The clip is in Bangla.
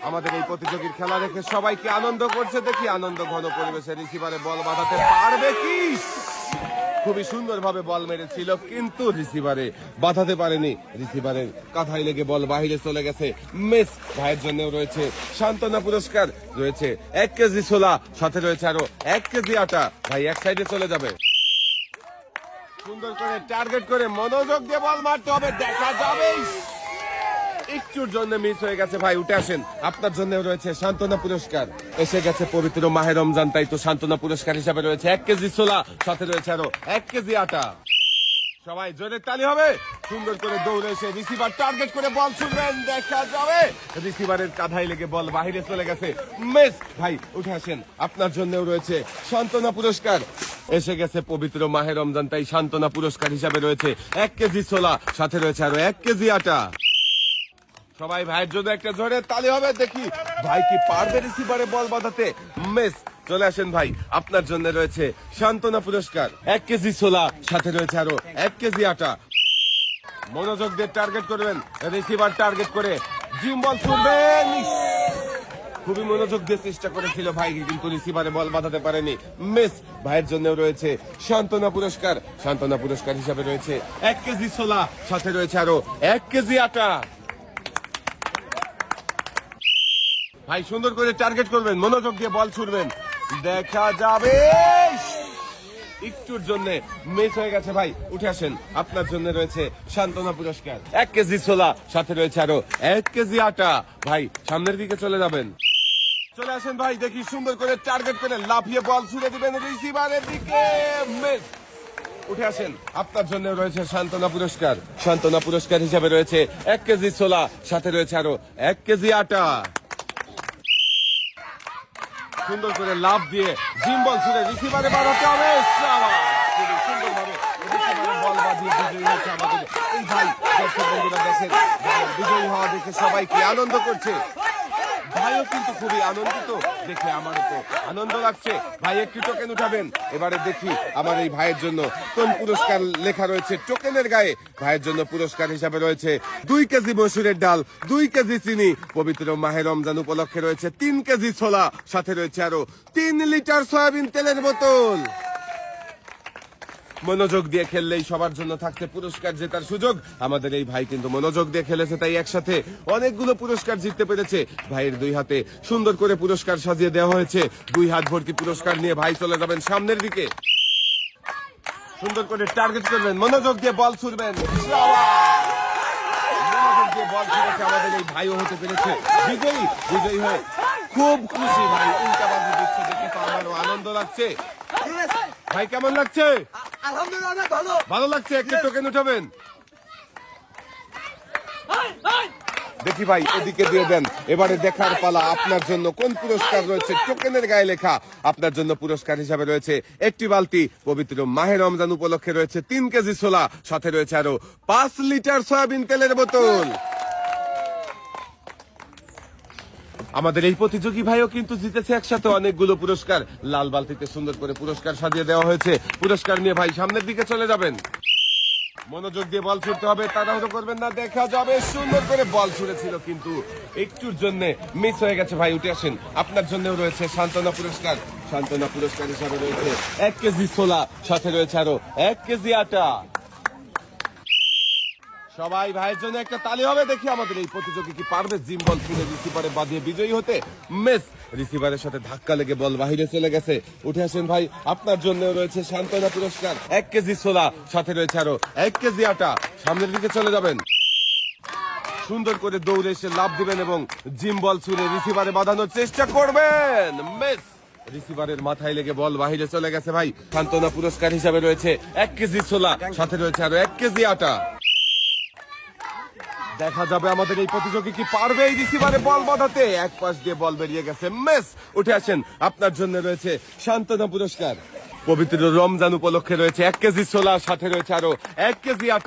আমাদের এই প্রতিযোগীর খেলা দেখে সবাইকে আনন্দ করছে, দেখি আনন্দ ঘন পরিবেশে রিসিভারে বল বাঁধাতে পারবে কি। খুবই সুন্দর ভাবে বল মেরেছিল কিন্তু রিসিভারে বাঁধাতে পারেনি, রিসিভারের কাঁথায় লেগে বল বাহিরে চলে গেছে। মিস ভাইয়ের জন্য রয়েছে সান্ত্বনা পুরস্কার, রয়েছে 1 কেজি ছোলা, সাথে রয়েছে আরো 1 কেজি আটা। ভাই এক সাইডে চলে যাবে, সুন্দর করে টার্গেট করে মনোযোগ দিয়ে বল মারতে হবে, দেখা যাবে। একটুর জন্য মিস হয়ে গেছে ভাই, উঠে আসেন, আপনার জন্য রয়েছে সান্ত্বনা পুরস্কার। এসে গেছে পবিত্র মাহে রমজান, তাই তো সান্ত্বনা পুরস্কার হিসাবে রয়েছে 1 কেজি ছোলা, সাথে রয়েছে আরো 1 কেজি আটা। সবাই জোরে তালি হবে। সুন্দর করে দৌড়ে এসে রিসিভার টার্গেট করে বল ছুড়বেন, দেখা যাবে রিসিভারের কাঁধায় লেগে বল বাহিরে চলে গেছে। মিস ভাই উঠে আসেন, আপনার জন্য রয়েছে সান্ত্বনা পুরস্কার। এসে গেছে পবিত্র মাহে রমজান, তাই সান্ত্বনা পুরস্কার হিসাবে রয়েছে 1 কেজি ছোলা, সাথে রয়েছে আরো 1 কেজি আটা। সবাই ভাইয়ের জন্য একটা জোরে তালি হবে, দেখি ভাই কি পারবে রিসিভারে বল বাঁধাতে। মিস চলে আসেন ভাই, আপনার জন্য রয়েছে সান্ত্বনা পুরস্কার, 1 কেজি ছোলা, সাথে রয়েছে আরো 1 কেজি আটা। মনোযোগ দিয়ে টার্গেট করবেন, রিসিভার টার্গেট করে জিম বল ছুড়বেন। খুবই মনোযোগ দিয়ে চেষ্টা করেছিল ভাই, কিন্তু রিসিভারে বল বাঁধাতে পারেনি। মিস ভাইয়ের জন্য রয়েছে সান্ত্বনা পুরস্কার, সান্ত্বনা পুরস্কার হিসাবে রয়েছে 1 কেজি ছোলা, সাথে রয়েছে আরো 1 কেজি আটা। ভাই সুন্দর করে টার্গেট করবেন, মনোযোগ দিয়ে বল ছুড়বেন, দেখা যাবে। একটুর জন্য মিস হয়ে গেছে ভাই, উঠে আসেন, আপনার জন্য রয়েছে সান্ত্বনা পুরস্কার, 1 কেজি ছোলা, সাথে রয়েছে আরো 1 কেজি আটা। ভাই সামনের দিকে চলে যাবেন, চলে আসেন ভাই, দেখি সুন্দর করে টার্গেট করে লাফিয়ে বল ছুড়ে দিবেন রিসিভারের দিকে। মিস উঠে আসেন, আপনার জন্য রয়েছে সান্ত্বনা পুরস্কার, সান্ত্বনা পুরস্কার হিসাবে রয়েছে 1 কেজি ছোলা, সাথে রয়েছে আরো 1 কেজি আটা। সুন্দর করে লাভ দিয়ে জিম বল ছুড়ে রিসিভারে বাড়াতে হবে। সুন্দর ভাবে রিসিভারে বল বাজিয়ে বিজয়ী হয়েছে আমাদের এই ভাই। দর্শক বন্ধুরা দেখেন, বিজয়ী হওয়া দেখে সবাই কি আনন্দ করছে, ভাইও কিন্তু খুবই আনন্দিত দেখে, আমারও তো আনন্দ লাগছে। ভাই একটু টোকেন উঠাবেন, এবারে দেখি আমার এই ভাইয়ের জন্য কোন পুরস্কার লেখা রয়েছে টোকেনের গায়ে। ভাইয়ের জন্য পুরস্কার হিসাবে রয়েছে 2 কেজি মসুরের ডাল, 2 কেজি চিনি, পবিত্র মাহে রমজান উপলক্ষে রয়েছে 3 কেজি ছোলা, সাথে রয়েছে আরো 3 লিটার সয়াবিন তেলের বোতল। মনোযোগ দিয়ে খেললেই সবার জন্য থাকছে পুরস্কার জেতার সুযোগ। আমাদের এই ভাই কিন্তু মনোযোগ দিয়ে খেলেছে, তাই একসাথে অনেকগুলো পুরস্কার জিততে পেরেছে। ভাইয়ের 2 হাতে সুন্দর করে পুরস্কার সাজিয়ে দেওয়া হয়েছে, 2 হাত ভর্তি পুরস্কার নিয়ে ভাই চলে যাবেন সামনের দিকে। সুন্দর করে টার্গেট করবেন, মনোযোগ দিয়ে বল ছুড়বেন, মনোযোগ দিয়ে বল ছুড়েছে আমাদের এই ভাইও হতে পেরেছে বিজয়ী। বিজয়ী হয়ে খুব খুশি ভাই, উল্টাবাজি দিচ্ছে দেখে তো আমারও আনন্দ লাগছে। ভাই কেমন লাগছে? আলহামদুলিল্লাহ ভালো ভালো লাগছে, একটু টোকেন উঠাবেন। দেখি ভাই এদিকে দিয়ে দেন, এবারে দেখার পালা আপনার জন্য কোন পুরস্কার রয়েছে টোকেনের গায়ে লেখা। আপনার জন্য পুরস্কার হিসাবে রয়েছে 1টি বালতি, পবিত্র মাহে রমজান উপলক্ষে রয়েছে 3 কেজি ছোলা, সাথে রয়েছে আরো 5 লিটার সয়াবিন তেলের বোতল। আমাদের এই প্রতিযোগী ভাইও কিন্তু জিতেছে একসাথে অনেকগুলো পুরস্কার। লাল বালতিতে সুন্দর করে পুরস্কার সাজিয়ে দেওয়া হয়েছে, পুরস্কার নিয়ে ভাই সামনের দিকে চলে যাবেন। মনোযোগ দিয়ে বল ছুটতে হবে, তাড়াহুড়ো করবেন না, দেখা যাবে। সুন্দর করে বল ছুড়েছিল কিন্তু একটুর জন্য মিস হয়ে গেছে ভাই, উঠে আসেন, আপনার জন্যও রয়েছে সান্ত্বনা পুরস্কার, সান্ত্বনা পুরস্কার হিসাবে রয়েছে 1 কেজি ছোলা, সাথে রয়েছে আরো 1 কেজি আটা। সবাই ভাইয়ের জন্য একটা তালি হবে, দেখি আমাদের এই প্রতিযোগী কি পারবে জিম বল ছুড়ে রিসিভারে বাঁধিয়ে বিজয়ী হতে। মিস রিসিভারের সাথে ধাক্কা লেগে বল বাহিরে চলে গেছে, উঠে আসেন ভাই, আপনার জন্য রয়েছে সান্ত্বনা পুরস্কার, 1 কেজি ছোলা, সাথে রয়েছে আরো 1 কেজি আটা। সামনের দিকে চলে যাবেন, সুন্দর করে দৌড়ে এসে লাফ দিবেন এবং জিম বল ছুড়ে রিসিভারে বাঁধানোর চেষ্টা করবেন। মিস রিসিভারের মাথায় লেগে বল বাহিরে চলে গেছে ভাই। সান্ত্বনা পুরস্কার হিসাবে রয়েছে 1 কেজি ছোলা, সাথে রয়েছে আরো 1 কেজি আটা। দেখা যাবে আমাদের এই প্রতিযোগী কি পারবে এই রিসিভারে বল বাঁধাতে। এক পাশ দিয়ে বল বেরিয়ে গেছে, মিস উঠে আসেন, আপনার জন্য রয়েছে সান্ত্বনা পুরস্কার। পবিত্র রমজান উপলক্ষে রয়েছে 1 কেজি ছোলা, সাথে রয়েছে আরো 1 কেজি আটা।